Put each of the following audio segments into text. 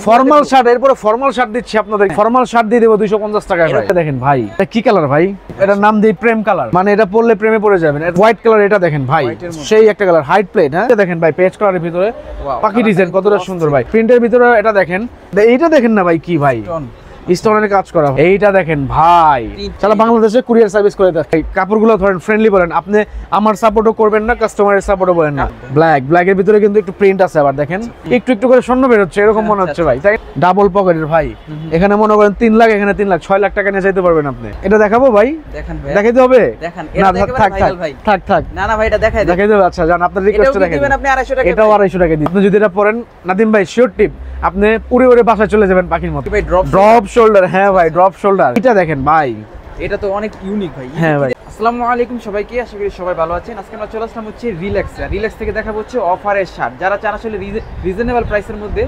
Formal shirt, এরপরে formal shirt দিচ্ছি আপনাদের। ফর্মাল শার্ট দিয়ে দেবো 250 টাকায়। এটা দেখেন ভাই, এটা কি কালার ভাই? এটার নাম দিই প্রেম কালার, মানে এটা পরলে প্রেমে পড়ে যাবেন। হোয়াইট কালার, এটা দেখেন ভাই, সেই একটা কালার, হাইট প্লেট। হ্যাঁ, দেখেন ভাই, পেজ কালারের ভিতরে পাখি ডিজাইন কতটা সুন্দর ভাই। প্রিন্টের ভিতরে এটা দেখেন, এইটা দেখেন না ভাই, কি ভাই স্টোনের কাজ করা। এইটা দেখেন ভাই, সারা বাংলাদেশে কুরিয়ার সার্ভিস করে দেয়। কাপড়গুলো ধরেন ফ্রেন্ডলি বলেন, আপনি আমার সাপোর্টও করবেন না, কাস্টমারের সাপোর্টও বলেন না। ব্ল্যাকের ভিতরে কিন্তু একটু প্রিন্ট আছে, আবার দেখেন একটু একটু করে স্বর্ণ বের হচ্ছে, এরকম মনে হচ্ছে ভাই। তাই ডাবল পকেটের ভাই, এখানে মনে করেন 3 লাখ, এখানে 3 লাখ, 6 লাখ টাকা নিয়ে যাইতে পারবেন আপনি। এটা দেখাবো ভাই? দেখাইতে হবে? থাক না ভাই, এটা দেখাই দেবে। আচ্ছা জান, আপনার রিকোয়েস্ট দেখাই দিবেন আপনি 250 টাকা। এটাও 250 টাকা দিন। আপনি যদি এটা পরেন নাদিম ভাই, শিওর টিপ, আপনি পুরো বাসায় চলে যাবেন পাখির মতো। ড্রপ শোল্ডার, হ্যাঁ ভাই, ড্রপ শোল্ডার। এটা দেখেন ভাই, এটা তো অনেক ইউনিক ভাই। হ্যাঁ ভাই। আসসালামু আলাইকুম সবাইকে, আশা করি সবাই ভালো আছেন। আজকে আমরা চলে আসলাম হচ্ছে রিল্যাক্স থেকে দেখাবো হচ্ছে অফারের শার্ট। যারা চান আসলে রিজনেবল প্রাইসের মধ্যে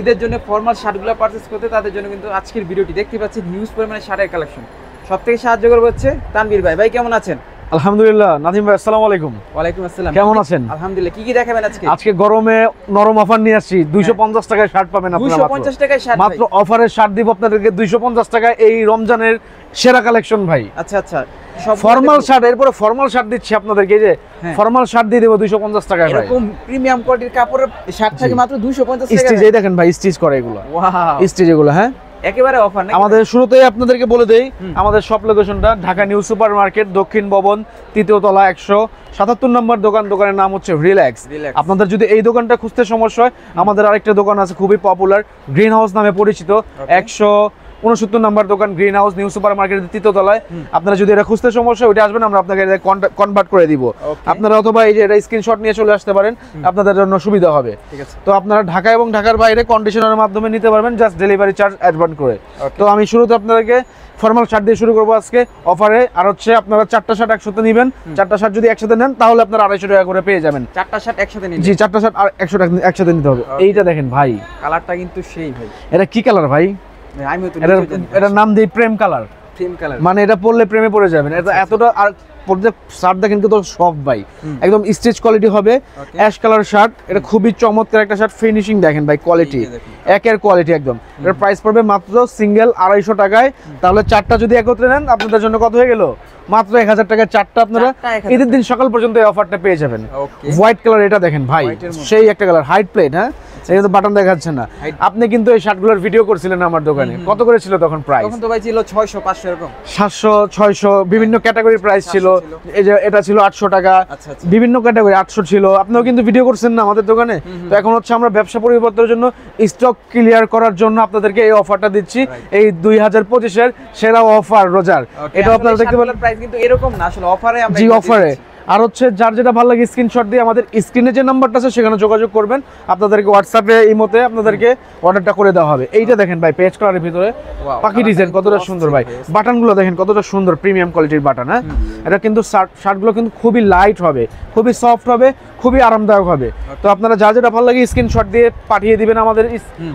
ঈদের জন্য ফর্মাল শার্টগুলো পারচেজ করতে, তাদের জন্য কিন্তু আজকের ভিডিওটি দেখতে পাচ্ছেন। হিউজ পরিমাণে শার্টের কালেকশন। সব থেকে সাহায্য করবো হচ্ছে তানভীর ভাই। ভাই কেমন আছেন? আলহামদুলিল্লাহ। নাদিম ভাই আসসালামু আলাইকুম। ওয়ালাইকুম আসসালাম। কেমন আছেন? আলহামদুলিল্লাহ। কি দেখাবেন আজকে? আজকে গরমে নরম অফার নিয়ে আসছি। 250 টাকায় শার্ট পাবেন আপনারা। 250 টাকায় শার্ট, মাত্র অফারের শার্ট দিব আপনাদেরকে 250 টাকায়। এই রমজানের সেরা কালেকশন ভাই। আচ্ছা, ফর্মাল শার্ট, এরপরে ফর্মাল শার্ট দিচ্ছি আপনাদেরকে। এই যে ফর্মাল শার্ট দিয়ে দেব 250 টাকায় ভাই। এরকম প্রিমিয়াম কোয়ালিটির কাপড়ের শার্ট থাকে মাত্র 250 টাকা। স্টিচ, এই দেখেন ভাই, স্টিচ করে এগুলো। ওয়াও, স্টিচ এগুলো। হ্যাঁ, একেবারে অফার নাকি? আমাদের শুরুতেই আপনাদেরকে বলে দেই আমাদের শপ লোকেশনটা ঢাকা নিউ সুপার মার্কেট, দক্ষিণ ভবন, 3য় তলা, 177 নম্বর দোকান। দোকানের নাম হচ্ছে রিল্যাক্স। আপনাদের যদি এই দোকানটা খুঁজতে সমস্যা হয়, আমাদের আরেকটা দোকান আছে খুবই পপুলার, গ্রিন হাউস নামে পরিচিত, 169 নম্বর দোকান, গ্রিন হাউস, নিউ সুপার মার্কেটের 3য় তলায়। আপনারা যদি এটা খুঁজতে সমস্যা হয়, ওইটা আসবেন, আমরা আপনাকে কনভার্ট করে দিব। আপনারা অথবা এই যে এটা স্ক্রিনশট নিয়ে চলে আসতে পারেন, আপনাদের জন্য সুবিধা হবে। তো আপনারা ঢাকা এবং ঢাকার বাইরে কন্ডিশনারের মাধ্যমে নিতে পারবেন, জাস্ট ডেলিভারি চার্জ অ্যাডভান্স করে। তো আমি শুরুতে আপনাদেরকে ফর্মাল শার্ট দিয়ে শুরু করবো আজকে অফারে। আর হচ্ছে আপনারা 4টা শার্ট একসাথে নেবেন। 4টা শার্ট যদি একসাথে নেন, তাহলে আপনারা 250 টাকা করে পেয়ে যাবেন। 4টা শার্ট একসাথে নিন? জি, 4টা শার্ট আর 100 টাকা একসাথে নিতে হবে। এইটা দেখেন ভাই, কালারটা কিন্তু সেই ভাই। এটা কি কালার ভাই? এটার নাম দিই প্রেম কালার। মানে এটা পরলে প্রেমে পড়ে যাবেন। এটা এতটা, আর শার্ট দেখেন কিন্তু সফট ভাই, একদম স্টিচ কোয়ালিটি হবে। অ্যাশ কালার শার্ট, এটা খুবই চমৎকার একটা শার্ট। ফিনিশিং দেখেন ভাই, কোয়ালিটি একের কোয়ালিটি একদম। এর প্রাইস পড়বে মাত্র সিঙ্গেল 250 টাকায়। তাহলে 4টা যদি একত্রে নেন, আপনাদের জন্য কত হয়ে গেল? মাত্র 1000 টাকায় 4টা আপনারা ঈদের দিন সকাল পর্যন্ত এই অফারটা পেয়ে যাবেন। হোয়াইট কালার, এটা দেখেন ভাই, সেই একটা কালার, হাইট প্লেট। হ্যাঁ, এটা তো বাটন দেখাচ্ছে না। আপনি কিন্তু এই শার্টগুলোর ভিডিও করছিলেন আমার দোকানে। কত করে ছিল তখন প্রাইস? তখন তো ভাই ছিল 600 500 এরকম, 700 600 বিভিন্ন ক্যাটাগরি প্রাইস ছিল। এই যে এটা ছিল 800 টাকা, বিভিন্ন ক্যাটাগরি 800 ছিল। আপনিও কিন্তু ভিডিও করছেন না আমাদের দোকানে। তো এখন হচ্ছে আমরা ব্যবসা পরিবর্তনের জন্য, স্টক ক্লিয়ার করার জন্য আপনাদেরকে এই অফারটা দিচ্ছি। এই 2025 এর সেরা অফার রোজার। এটা আপনারা দেখতে পেলেন। প্রাইস কিন্তু এরকম না, আসলে অফারে আমরা। জি, অফারে। আর হচ্ছে যার যেটা ভালো লাগে স্ক্রিনশট দিয়ে আমাদের স্ক্রিনে যে নাম্বারটা আছে সেখানে যোগাযোগ করবেন। আপনাদেরকে হোয়াটসঅ্যাপে, ইমোতে আপনাদেরকে অর্ডারটা করে দেওয়া হবে। এইটা দেখেন ভাই, পেজ কালারের ভিতরে পাখি ডিজাইন কতটা সুন্দর ভাই। বাটনগুলো দেখেন কতটা সুন্দর, প্রিমিয়াম কোয়ালিটির বাটন। হ্যাঁ, এটা কিন্তু শার্টগুলো কিন্তু খুবই লাইট হবে, খুবই সফট হবে, খুবই আরামদায়ক হবে। তো আপনারা যা যেটা ভালো লাগে স্ক্রিনশট দিয়ে পাঠিয়ে দিবেন আমাদের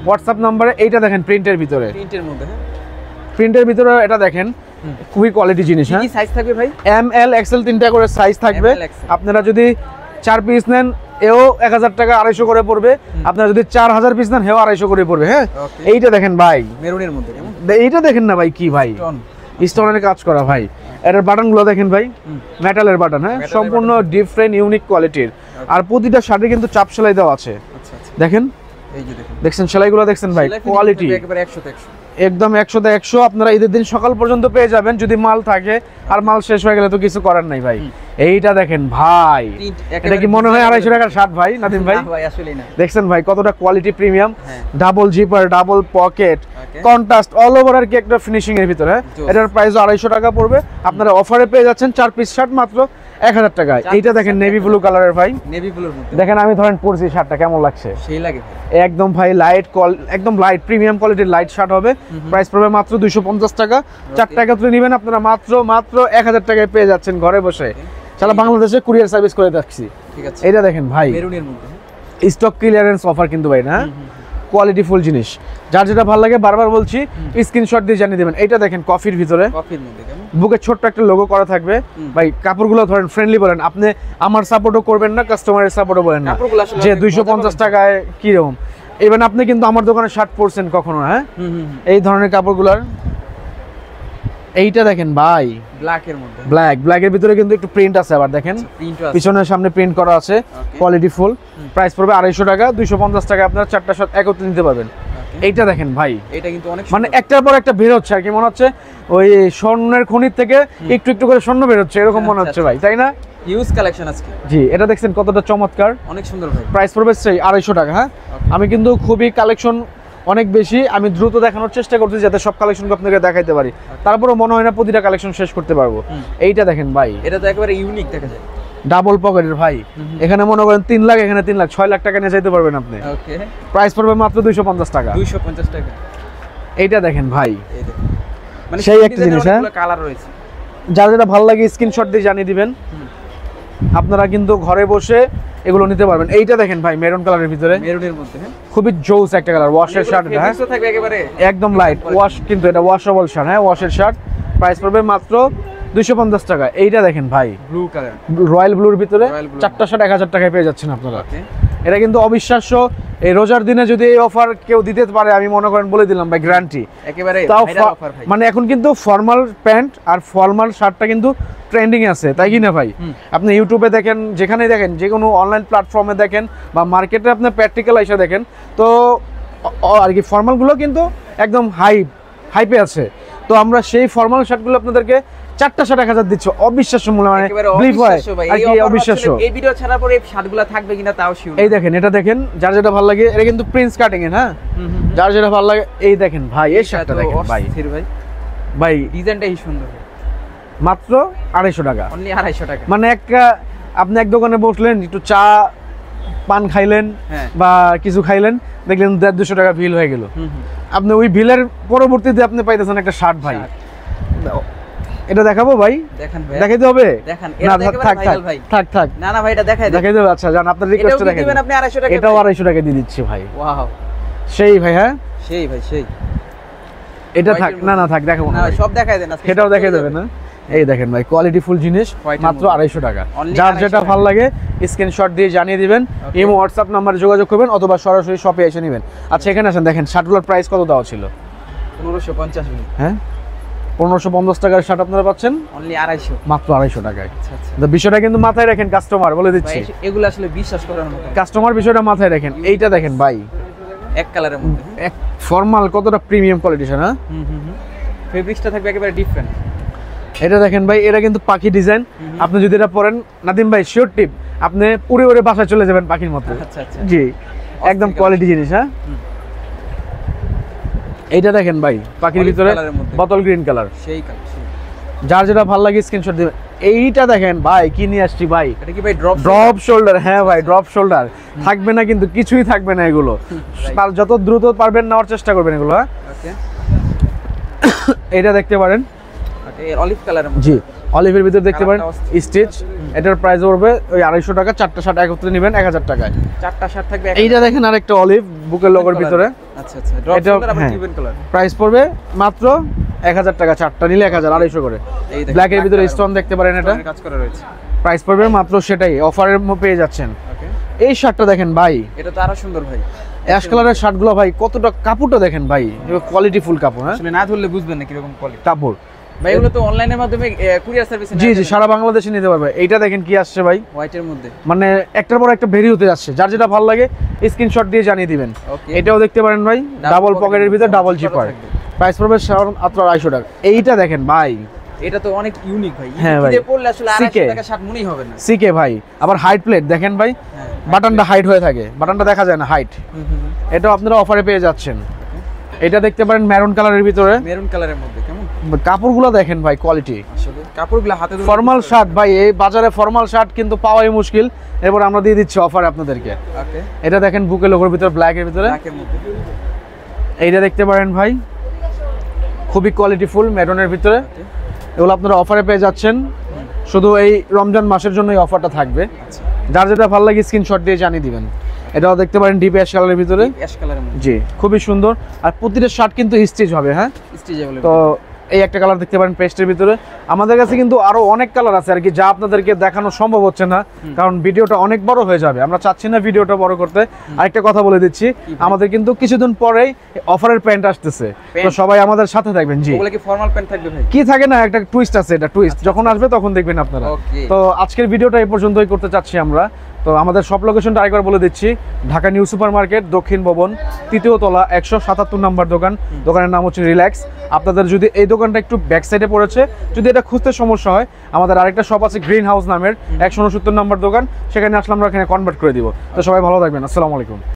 হোয়াটসঅ্যাপ নাম্বারে। এইটা দেখেন প্রিন্টের ভিতরে, প্রিন্টের ভিতরে এটা দেখেন খুবই কোয়ালিটি জিনিস। হ্যাঁ, কি সাইজ থাকবে ভাই? এম এল এক্সেল 3টা করে সাইজ থাকবে। আপনারা যদি 4 পিস নেন, এও 1000 টাকা 250 করে পড়বে। আপনারা যদি 4000 পিস নেন, হেও 250 করে পড়বে। হ্যাঁ, এইটা দেখেন ভাই, মেরুনের মধ্যে। এইটা দেখেন না ভাই, কি ভাই স্টোনের কাজ করা ভাই। এটার বাটনগুলো দেখেন ভাই, মেটালের বাটন। হ্যাঁ, সম্পূর্ণ ডিফারেন্ট ইউনিক কোয়ালিটির। আর প্রতিটা শার্টে কিন্তু চাপ সেলাই দেওয়া আছে। দেখেন, এই যে দেখছেন সেলাইগুলো, দেখছেন ভাই, কোয়ালিটি একেবারে 100 তে 100, একদম 100 তে 100। আপনারা ঈদের দিন সকাল পর্যন্ত পেয়ে যাবেন, যদি মাল থাকে। আর মাল শেষ হয়ে গেলে তো কিছু করার নাই ভাই। এইটা দেখেন ভাই, এটা কি মনে হয় 250 টাকার শার্ট ভাই নাদিম ভাই? আসলেই না। দেখছেন ভাই কতটা quality premium, double zipper, double pocket, contrast all over আর কি একটা ফিনিশিং এর ভিতরে। এটার প্রাইস 250 টাকা পড়বে। আপনারা অফারে পেয়ে যাচ্ছেন 4 পিস শার্ট মাত্র 1000 টাকায়। এইটা দেখেন নেভি ব্লু কালারের ভাই, নেভি ব্লুর মধ্যে দেখেন আমি ধরেন পরছি শার্টটা, কেমন লাগছে? সেই লাগে একদম ভাই, লাইট একদম লাইট প্রিমিয়াম কোয়ালিটির লাইট শার্ট হবে। প্রাইস পড়বে মাত্র 250 টাকা। 4টা একত্রে নেবেন আপনারা, মাত্র 1000 টাকায় পেয়ে যাচ্ছেন ঘরে বসে। সারা বাংলাদেশে কুরিয়ার সার্ভিস করে দিচ্ছি। ঠিক আছে, এটা দেখেন ভাই, মেরুনের মধ্যে স্টক ক্লিয়ারেন্স অফার কিন্তু ভাই। না, কোয়ালিটি ফুল জিনিস। যার যেটা ভালো লাগে বারবার বলছি, স্ক্রিনশট দিয়ে জানিয়ে দেবেন। এইটা দেখেন কফির ভিতরে, বুকে ছোট্ট একটা লোগো করা থাকবে ভাই। কাপড়গুলো ধরেন ফ্রেন্ডলি বলেন, আপনি আমার সাপোর্টও করবেন না, কাস্টমারের সাপোর্টও বলেন না। যে 250 টাকায় কিরকম ইভেন আপনি কিন্তু আমার দোকানে শার্ট পরছেন কখনো, হ্যাঁ এই ধরনের কাপড়গুলার। এইটা দেখেন ভাই, ব্ল্যাকের মধ্যে, ব্ল্যাকের ভিতরে কিন্তু একটু প্রিন্ট আছে, আবার দেখেন পিছনের সামনে প্রিন্ট করা আছে, কোয়ালিটি ফুল। প্রাইস পড়বে 250 টাকা, 250 টাকা আপনারা 4টা শার্ট একত্রে নিতে পারবেন। এইটা দেখেন ভাই, এটা কিন্তু অনেক মানে একটার পর একটা বের হচ্ছে আর কি, মনে হচ্ছে ওই স্বর্ণের খনির থেকে একটু একটু করে স্বর্ণ বের হচ্ছে এরকম মনে হচ্ছে ভাই, তাই না? হিউজ কালেকশন আজকে। জি, এটা দেখছেন কতটা চমৎকার, অনেক সুন্দর ভাই। প্রাইস পড়বে সেই 250 টাকা। হ্যাঁ, আমি কিন্তু খুবই কালেকশন অনেক বেশি, আমি দ্রুত দেখানোর চেষ্টা করছি যাতে সব কালেকশনকে আপনাকে দেখাইতে পারি, তারপরেও মনে হয় না প্রতিটা কালেকশন শেষ করতে পারবো। এইটা দেখেন ভাই, এটা তো একেবারে ইউনিক দেখা যায়, ডাবল পকেটের ভাই। এখানে মনে করেন 3 লাখ, এখানে 3 লাখ, 6 লাখ টাকা নিয়ে যাইতে পারবেন আপনি। ওকে, প্রাইস পড়বে মাত্র 250 টাকা। 250 টাকা। এইটা দেখেন ভাই, এই দেখেন, মানে সেই একটা জিনিস, হ্যাঁ কালার রয়েছে, যার যেটা ভালো লাগে স্ক্রিনশট দিয়ে জানিয়ে দিবেন, আপনারা কিন্তু ঘরে বসে এগুলো নিতে পারবেন। এইটা দেখেন ভাই, মেরুন কালারের ভিতরে, মেরুনের মধ্যে, হ্যাঁ খুবই জোস একটা কালার, ওয়াশের শার্ট, হ্যাঁ থাকবে একেবারে একদম লাইট ওয়াশ, কিন্তু এটা ওয়াশেবল শার্ট, হ্যাঁ ওয়াশের শার্ট। প্রাইস পড়বে মাত্র 250 টাকা। এইটা দেখেন ভাই, ব্লু কালার, রয়্যাল ব্লুর ভিতরে 4টা শার্ট 1000 টাকায় পেয়ে যাচ্ছেন আপনারা। এটা কিন্তু অবিশ্বাস্য, এই রোজার দিনে যদি এই অফার কেউ দিতে পারে, আমি মনে করেন বলে দিলাম ভাই, গ্যারান্টি একেবারে তাও। ভাইরাল অফার ভাই, মানে এখন কিন্তু ফর্মাল প্যান্ট আর ফর্মাল শার্টটা কিন্তু ট্রেন্ডিং আছে, তাই কি না ভাই? আপনি ইউটিউবে দেখেন, যেখানেই দেখেন, যে কোনো অনলাইন প্ল্যাটফর্মে দেখেন বা মার্কেটে আপনি প্র্যাকটিক্যাল এসে দেখেন, তো আর কি ফর্মালগুলো কিন্তু একদম হাইপে আছে। তো আমরা সেই ফর্মাল শার্টগুলো আপনাদেরকে 4টা শার্ট 1000 দিচ্ছি, অবিশ্বাস্য মূল্য, মানে বিলিভ হয় আর কি, অবিশ্বাস্য। এই ভিডিও ছাড়ার পরে এই শার্টগুলো থাকবে কিনা তাও শিওর। এই দেখেন, এটা দেখেন, যার যেটা ভালো লাগে, এটা কিন্তু প্রিন্স কাটিং এর, হ্যাঁ যার যেটা ভালো লাগে। এই দেখেন ভাই, এই শার্টটা দেখেন ভাই, ভাই ডিজাইনটাই সুন্দর, মাত্র 250 টাকা, অনলি 250 টাকা। মানে আপনি এক দোকানে বসলেন, একটু চা পান খাইলেন বা কিছু খাইলেন, দেখলেন 150-200 টাকা বিল হয়ে গেল। আপনি ওই বিলের পরবর্তীতে আপনি পাইতেছেন একটা শার্ট ভাই। এটা দেখাবো ভাই, দেখেন ভাই, দেখাইতে হবে না? থাক না না ভাই, এটা দেখাই দেবে। আচ্ছা জান, আপনার রিকোয়েস্ট দেখাই দিবেন আপনি 250 টাকা, এটাও 250 টাকা দিয়ে দিচ্ছি ভাই। ওয়াও, সেই ভাই, হ্যাঁ সেই ভাই, সেই। এটা থাক, না থাক, দেখাবো না, সব দেখাই দেন, সেটাও দেখাই দেবে না। এই দেখেন ভাই, কোয়ালিটি ফুল জিনিস, মাত্র 250 টাকা। যার যেটা ভালো লাগে স্ক্রিনশট দিয়ে জানিয়ে দিবেন, ইমো হোয়াটসঅ্যাপ নাম্বারে যোগাযোগ করবেন অথবা সরাসরি শপে এসে নেবেন। আচ্ছা এখানে আসেন, দেখেন শার্টগুলোর প্রাইস কত দেওয়া ছিল? 1550। হ্যাঁ, 1550 টাকার শার্ট আপনারা পাচ্ছেন অনলি 250, মাত্র 250 টাকায়। আচ্ছা আচ্ছা, তো বিষয়টা কিন্তু মাথায় রাখেন কাস্টমার, বলে দিচ্ছি, এগুলো আসলে বিশ্বাস করার মতো, কাস্টমার বিষয়টা মাথায় রাখেন। এইটা দেখেন ভাই, এক কালারের মধ্যে, এক ফর্মাল, কতটা প্রিমিয়াম কোয়ালিটি, হ্যাঁ ফেব্রিক্সটা থাকবে একেবারে ডিফারেন্ট। এটা দেখেন ভাই, এটা কিন্তু পাখি ডিজাইন। আপনি যদি এটা পরেন, নাদিম ভাই শিওর টিপ, আপনি পুরো উড়ে বাসায় চলে যাবেন পাখির মতো। আচ্ছা আচ্ছা, জি, একদম কোয়ালিটি জিনিস। হ্যাঁ, এইটা দেখেন ভাই, পাখির ভিতরে বোতল গ্রিন কালার, সেই কালার, যার যেটা ভালো লাগে স্ক্রিনশট দিবেন। এইটা দেখেন ভাই, কি নিয়ে আসছি ভাই, এটা কি ভাই ড্রপ শোল্ডার? হ্যাঁ ভাই, ড্রপ শোল্ডার থাকবে না, কিন্তু কিছুই থাকবে না এগুলো, তার যত দ্রুত পারবেন নেওয়ার চেষ্টা করবেন এগুলো। হ্যাঁ, এটা দেখতে পারেন, অলিভ কালার, জি অলিভের ভিতরে দেখতে পারেন স্টিচ। এটার প্রাইস পড়বে ওই 250 টাকা। 4টা শার্ট একত্রে নেবেন 1000 টাকায়। 4টা শার্ট থাকবে। এইটা দেখেন, আরেকটা অলিভ বুকের লোগোর ভিতরে। আচ্ছা আচ্ছা, ড্রপ শোল্ডার আবার কিউবেন কালার। প্রাইস পড়বে মাত্র 1000 টাকা, 4টা নিলে 1000, 250 করে। ব্ল্যাকের ভিতরে স্টোন দেখতে পারেন, এটা কাজ করা রয়েছে। প্রাইস পড়বে মাত্র সেটাই, অফারের পেয়ে যাচ্ছেন। এই শার্টটা দেখেন ভাই, এটা তো আরো সুন্দর ভাই, অ্যাশ কালারের শার্টগুলো ভাই, কতটা কাপড়টা দেখেন ভাই, কোয়ালিটি ফুল কাপড়। হ্যাঁ, আসলে না ধরলে বুঝবেন না কিরকম কোয়ালিটি কাপড় ভাই। এগুলো তো অনলাইনের মাধ্যমে কুরিয়ার সার্ভিসে, জি জি, সারা বাংলাদেশে নিতে পারবে। এইটা দেখেন কি আসছে ভাই, হোয়াইটের মধ্যে, মানে একটার পর একটা ভেরি হতে যাচ্ছে। যার যেটা ভালো লাগে স্ক্রিনশট দিয়ে জানিয়ে দিবেন। এটাও দেখতে পারেন ভাই, ডাবল পকেটের ভিতরে ডাবল জিপার। প্রাইস পড়বে মাত্র 250 টাকা। এইটা দেখেন ভাই, এটা তো অনেক ইউনিক ভাই, হ্যাঁ ভাই, ঈদে পড়লে আসলে 250 টাকা শার্ট মনেই হবে না। সিকে ভাই, আবার হাইট প্লেট দেখেন ভাই, বাটনটা হাইট হয়ে থাকে, বাটনটা দেখা যায় না, হাইট। এটাও আপনারা অফারে পেয়ে যাচ্ছেন। এটা দেখতে পারেন মেরুন কালারের ভিতরে, মেরুন কালারের মধ্যে। কেমন কাপড়গুলো দেখেন ভাই, কোয়ালিটি, আসলে কাপড়গুলো হাতে ধরে। ফর্মাল শার্ট ভাই, এই বাজারে ফর্মাল শার্ট কিন্তু পাওয়াই মুশকিল, এরপর আমরা দিয়ে দিচ্ছি অফারে আপনাদেরকে। ওকে, এটা দেখেন বুকের লোগোর ভিতরে, ব্ল্যাকের ভিতরে। ব্ল্যাকের মধ্যে এইটা দেখতে পারেন ভাই, খুবই কোয়ালিটি ফুল মেরুনের ভিতরে। এগুলো আপনারা অফারে পেয়ে যাচ্ছেন, শুধু এই রমজান মাসের জন্য এই অফারটা থাকবে। যার যেটা ভালো লাগে স্ক্রিনশট দিয়ে জানিয়ে দিবেন। এটাও দেখতে পারেন ডিপ অ্যাশ কালারের ভিতরে, অ্যাশ কালারের মধ্যে, জি খুবই সুন্দর। আর প্রতিটা শার্ট কিন্তু স্টিচ হবে। হ্যাঁ, স্টিচেবল। তো এই একটা কালার দেখতে পারেন পেস্টের ভিতরে। আমাদের কাছে কিন্তু আরো অনেক কালার আছে আর কি, যা আপনাদেরকে দেখানো সম্ভব হচ্ছে না, কারণ ভিডিওটা অনেক বড় হয়ে যাবে। আমরা চাচ্ছি না ভিডিওটা বড় করতে। আরেকটা কথা বলে দিচ্ছি, আমাদের কিন্তু কিছুদিন পরেই অফারের প্যান্ট আসতেছে, তো সবাই আমাদের সাথে থাকবেন। জি, ওগুলা কি ফর্মাল প্যান্ট থাকবে ভাই? কি থাকে না, একটা টুইস্ট আছে, এটা টুইস্ট যখন আসবে তখন দেখবেন আপনারা। Okay. তো আজকের ভিডিওটা এই পর্যন্তই করতে চাচ্ছি আমরা। তো আমাদের সব লোকেশনটা আরেকবার বলে দিচ্ছি, ঢাকা নিউ সুপার মার্কেট, দক্ষিণ ভবন, 3য় তলা, 177 নাম্বার দোকান। দোকানের নাম হচ্ছে রিল্যাক্স। আপনাদের যদি এই দোকানটা একটু ব্যাক সাইডে পড়েছে, যদি এটা খুঁজতে সমস্যা হয়, আমাদের আরেকটা শপ আছে গ্রিন হাউস নামের, 169 নাম্বার দোকান, সেখানে আসলে আমরা এখানে কনভার্ট করে দিব। তো সবাই ভালো থাকবেন, আসসালামু আলাইকুম।